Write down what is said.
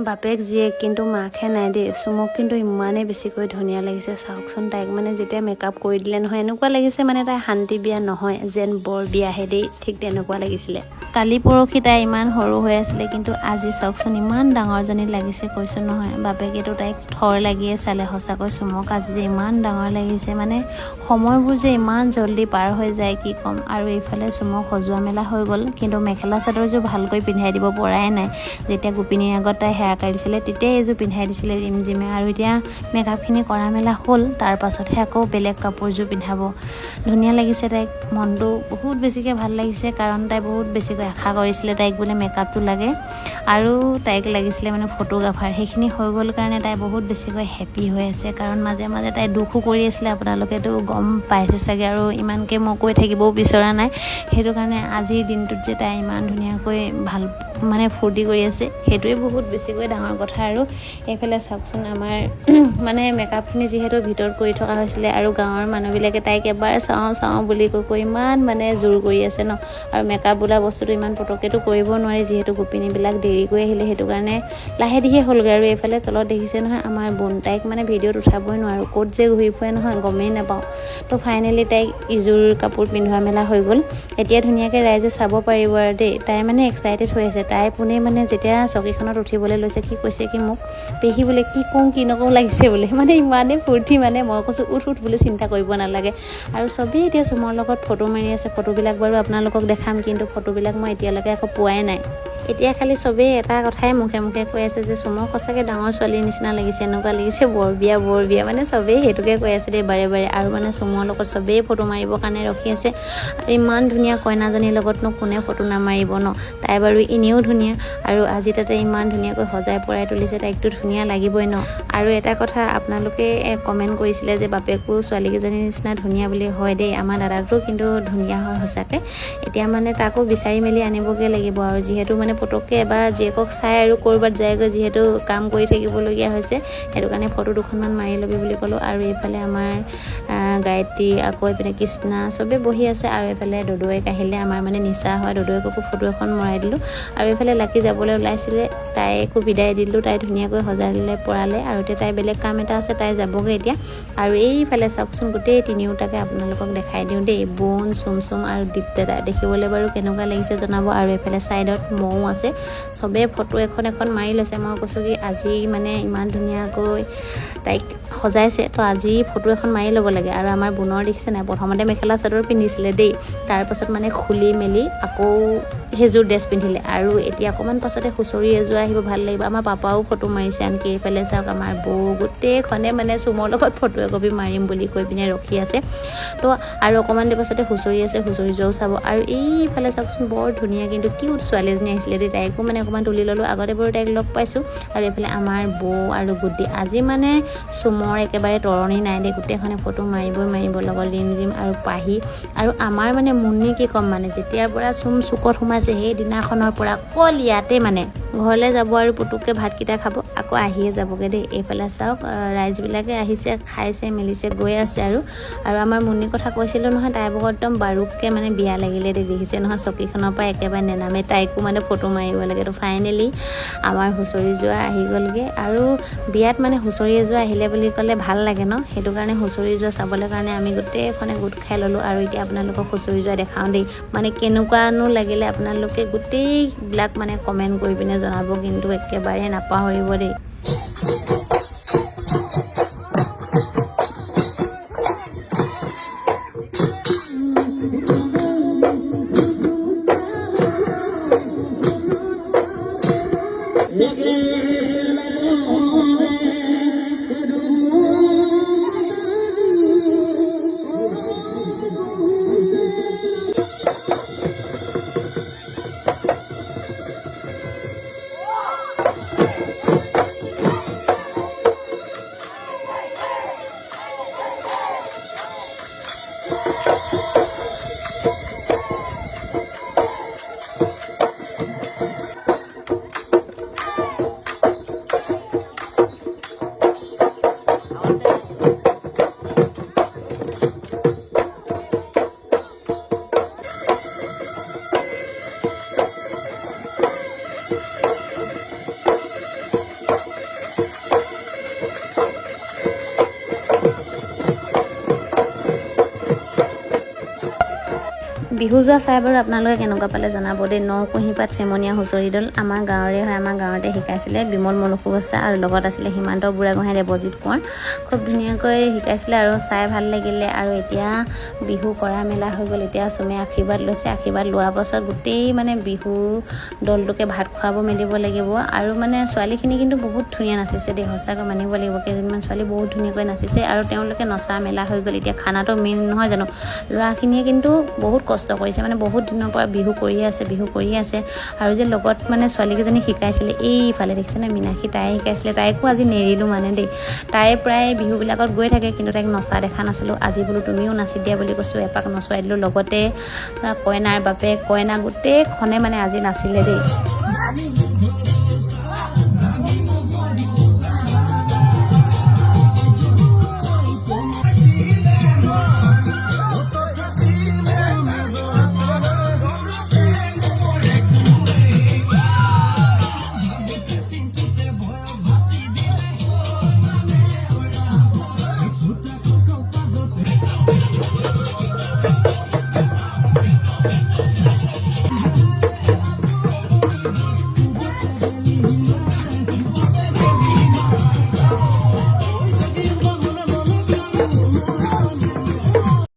বাপেক জীয়েক কিন্তু মাকহে নাই দেই। চুমক কিন্তু ইমানেই বেছিকৈ ধুনীয়া লাগিছে চাওকচোন। তাইক মানে যেতিয়া মেকআপ কৰি দিলে নহয় এনেকুৱা লাগিছে মানে তাই শান্তি বিয়া নহয় যেন বৰ বিয়াহে দেই, ঠিক তেনেকুৱা লাগিছিলে। কালি পৰহি তাই ইমান সৰু হৈ আছিলে কিন্তু আজি চাওকচোন ইমান ডাঙৰজনী লাগিছে, কৈছোঁ নহয়। বাপেকেতো তাইক থৰ লাগিয়ে চালে সঁচাকৈ। চুমক আজি যে ইমান ডাঙৰ লাগিছে, মানে সময়বোৰ যে ইমান জল্দি পাৰ হৈ যায় কি ক'ম। আৰু এইফালে চুমক সজোৱা মেলা হৈ গ'ল, কিন্তু মেখেলা চাদৰযোৰ ভালকৈ পিন্ধাই দিব পৰাই নাই। যেতিয়া গোপিনীৰ আগত তাই হেয়াৰ কাটিছিলে তেতিয়াই এইযোৰ পিন্ধাই দিছিলে ৰিমজিমে, আৰু এতিয়া মেকআপখিনি কৰা মেলা হ'ল, তাৰ পাছতহে আকৌ বেলেগ কাপোৰযোৰ পিন্ধাব। ধুনীয়া লাগিছে তাইক, মনটো বহুত বেছিকৈ ভাল লাগিছে, কাৰণ তাই বহুত বেছিকৈ আশা কৰিছিলে তাইক বোলে মেকআপটো লাগে আৰু তাইক লাগিছিলে মানে ফটোগ্ৰাফাৰ। সেইখিনি হৈ গ'ল কাৰণে তাই বহুত বেছিকৈ হেপ্পী হৈ আছে, কাৰণ মাজে মাজে তাই দুখো কৰি আছিলে, আপোনালোকেতো গম পাইছে চাগে, আৰু ইমানকৈ মই কৈ থাকিবও বিচৰা নাই। সেইটো কাৰণে আজিৰ দিনটোত যে তাই ইমান ধুনীয়াকৈ ভাল মানে ফূৰ্তি কৰি আছে, সেইটোৱে বহুত বেছিকৈ ডাঙৰ কথা। আৰু এইফালে চাওকচোন আমাৰ মানে মেকআপখিনি যিহেতু ভিতৰত কৰি থকা হৈছিলে, আৰু গাঁৱৰ মানুহবিলাকে তাইক এবাৰ চাওঁ চাওঁ বুলি কৈ ইমান মানে জোৰ কৰি আছে ন। আৰু মেকআপ বোলা বস্তুটো ইমান পটককেতো কৰিব নোৱাৰি, যিহেতু গোপিনীবিলাক দেৰি কৰি আহিলে, সেইটো কাৰণে লাহে ধীৰে হ'লগৈ। আৰু এইফালে তলত দেখিছে নহয় আমাৰ বোন, তাইক মানে ভিডিঅ'ত উঠাবই নোৱাৰোঁ, ক'ত যে ঘূৰি ফুৰে নহয় গমেই নাপাওঁ। তো ফাইনেলি তাইক ইযোৰ কাপোৰ পিন্ধোৱা মেলা হৈ গ'ল। এতিয়া ধুনীয়াকৈ ৰাইজে চাব পাৰিব আৰু দেই। তাই মানে এক্সাইটেড হৈ আছে। তাই পোনে মানে যেতিয়া চকীখনত উঠিবলৈ লৈছে কি কৈছে কি মোক, পেহী বোলে কি কওঁ কি নকওঁ লাগিছে বোলে, মানে ইমানেই ফূৰ্তি। মানে মই কৈছোঁ উঠ উঠ বোলে, চিন্তা কৰিব নালাগে। আৰু চবেই এতিয়া চুমৰ লগত ফটো মাৰি আছে। ফটোবিলাক বাৰু আপোনালোকক দেখাম, কিন্তু ফটোবিলাক মই এতিয়ালৈকে আকৌ পোৱাই নাই। এতিয়া খালি চবেই এটা কথাই মুখে মুখে কৈ আছে যে চুমক সঁচাকৈ ডাঙৰ ছোৱালীৰ নিচিনা লাগিছে, এনেকুৱা লাগিছে বৰ বিয়া বৰ বিয়া, মানে চবেই সেইটোকে কৈ আছে দেই বাৰে বাৰে। আৰু মানে চুমৰ লগত চবেই ফটো মাৰিবৰ কাৰণে ৰখি আছে। আৰু ইমান ধুনীয়া কইনাজনীৰ লগতনো কোনে ফটো নামাৰিব ন। তাই বাৰু এনেও ধুনীয়া, আৰু আজি তাতে ইমান ধুনীয়াকৈ সজাই পৰাই তুলিছে, তাইকতো ধুনীয়া লাগিবই ন। আৰু এটা কথা আপোনালোকে কমেণ্ট কৰিছিলে যে বাপেকো ছোৱালীকেইজনীৰ নিচিনা ধুনীয়া বুলি। হয় দেই, আমাৰ দাদাটো কিন্তু ধুনীয়া হয় সঁচাকৈ। এতিয়া মানে তাকো বিচাৰি মেলি আনিবগৈ লাগিব, আৰু যিহেতু মানে পটককৈ এবাৰ জীয়েকক চাই আৰু ক'ৰবাত যায়গৈ, যিহেতু কাম কৰি থাকিবলগীয়া হৈছে, সেইটো কাৰণে ফটো দুখনমান মাৰি ল'বি বুলি ক'লোঁ। আৰু এইফালে আমাৰ গায়ত্ৰী, আকৌ এইপিনে কৃষ্ণা চবেই বহি আছে। আৰু এইফালে দদৈক আহিলে, আমাৰ মানে নিচা হয়, দদৈকো ফটো এখন মৰাই দিলোঁ। আৰু এইফালে লাকি যাবলৈ ওলাইছিলে, তাইকো বিদায় দিলোঁ। তাই ধুনীয়াকৈ সজাই দিলে পৰালে, আৰু এতিয়া তাই বেলেগ কাম এটা আছে, তাই যাবগৈ এতিয়া। আৰু এইফালে চাওকচোন গোটেই তিনিওটাকে আপোনালোকক দেখাই দিওঁ দেই, বোন, চুমচুম আৰু দীপদাদা। দেখিবলৈ বাৰু কেনেকুৱা লাগিছে জনাব। আৰু এইফালে ছাইডত মৌ আছে, চবেই ফটো এখন এখন মাৰি লৈছে। মই কৈছোঁ কি আজি মানে ইমান ধুনীয়াকৈ তাইক সজাইছে, তো আজি ফটো এখন মাৰি ল'ব লাগে। আৰু আমাৰ বোনৰ দেখিছে নাই, প্ৰথমতে মেখেলা চাদৰ পিন্ধিছিলে দেই, তাৰপাছত মানে খুলি মেলি আকৌ সেইযোৰ ড্ৰেছ পিন্ধিলে। আৰু এতিয়া অকণমান পাছতে হুঁচৰি এযোৰ আহিব, ভাল লাগিব। আমাৰ পাপাও ফটো মাৰিছে, আনকি এইফালে চাওক আমাৰ বৌ গোটেইখনে মানে চুমৰ লগত ফটো একপি মাৰিম বুলি কৈ পিনে ৰখি আছে। তো আৰু অকণমান দেৰি পাছতে হুঁচৰি আছে, হুঁচৰিযোৰো চাব। আৰু এইফালে চাওকচোন বৰ ধুনীয়া কিন্তু কিউট ছোৱালী এজনী আহিছিলে দেই, তাইকো মানে অকণমান তুলি ল'লোঁ। আগতে বাৰু তাইক লগ পাইছোঁ। আৰু এইফালে আমাৰ বৌ আৰু গুড্ডি, আজি মানে চুমৰ একেবাৰে তৰণি নাই দেই, গোটেইখনে ফটো মাৰিবই মাৰিব, লগত ৰিমজিম আৰু পাহি। আৰু আমাৰ মানে মুন্নি কি ক'ম, মানে যেতিয়াৰ পৰা চুম চুকত সোমাইছে সেই দিনাখনৰ পৰা অকল ইয়াতে মানে ঘৰলৈ যাব আৰু পুতুককৈ ভাতকেইটা খাব, আকৌ আহিয়ে যাবগৈ দেই। এইফালে চাওক ৰাইজবিলাকে আহিছে, খাইছে মেলিছে গৈ আছে। আৰু আমাৰ মুন্নিৰ কথা কৈছিলোঁ নহয়, তাই বহুত একদম বাৰুককৈ মানে বিয়া লাগিলে দেই, দেখিছে নহয় চকীখনৰ পৰা একেবাৰে নেনামে, তাইকো মানে ফটো মাৰিব লাগে। তো ফাইনেলি আমাৰ হুঁচৰি যোৱা আহি গ'লগৈ। আৰু বিয়াত মানে হুঁচৰি যোৱা আহিলে বুলি ক'লে ভাল লাগে ন, সেইটো কাৰণে হুঁচৰি যোৱা চাবলৈ কাৰণে আমি গোটেইখনে গোট খাই ল'লোঁ। আৰু এতিয়া আপোনালোকক হুঁচৰি যোৱা দেখাওঁ দেই, মানে কেনেকুৱানো লাগিলে আপোনালোকে গোটেইবিলাক মানে কমেণ্ট কৰি পিনে জনাব, কিন্তু একেবাৰে নাপাহৰিব দেই। বিহু যোৱা চাই বাৰু আপোনালোকে কেনেকুৱা পালে জনাব দেই। নকুঁহিপাত চেমনীয়া হুঁচৰিডল আমাৰ গাঁৱৰে হয়, আমাৰ গাঁৱতে শিকাইছিলে বিমল মনুসু বছা আৰু লগত আছিলে সীমান্ত বুঢ়াগোহাঁই দেৱজিৎ কোঁৱৰ। খুব ধুনীয়াকৈ শিকাইছিলে আৰু চাই ভাল লাগিলে। আৰু এতিয়া বিহু কৰা মেলা হৈ গ'ল, এতিয়া চুমে আশীৰ্বাদ লৈছে। আশীৰ্বাদ লোৱাৰ পাছত গোটেই মানে বিহু দলটোকে ভাত খুৱাব মেলিব লাগিব। আৰু মানে ছোৱালীখিনি কিন্তু বহুত ধুনীয়া নাচিছে দেই, সঁচাকৈ মানিব লাগিব। কেইজনীমান ছোৱালী বহুত ধুনীয়াকৈ নাচিছে আৰু তেওঁলোকে নচা মেলা হৈ গ'ল। এতিয়া খানাটো মেইন নহয় জানো, ল'ৰাখিনিয়ে কিন্তু বহুত কষ্ট কৰিছে, মানে বহুত দিনৰ পৰা বিহু কৰি আছে। আৰু যে লগত মানে ছোৱালীকেইজনী শিকাইছিলে, এইফালে দেখিছেনে মীনাক্ষী, তাই শিকাইছিলে। তাইকো আজি নেৰিলোঁ মানে দেই। তাই প্ৰায় বিহুবিলাকত গৈ থাকে, কিন্তু তাইক নচা দেখা নাছিলোঁ। আজি বোলো তুমিও নাচি দিয়া বুলি কৈছোঁ, এপাক নচুৱাই দিলোঁ। লগতে কইনাৰ বাপেক, কইনা গোটেইখনে মানে আজি নাছিলে দেই।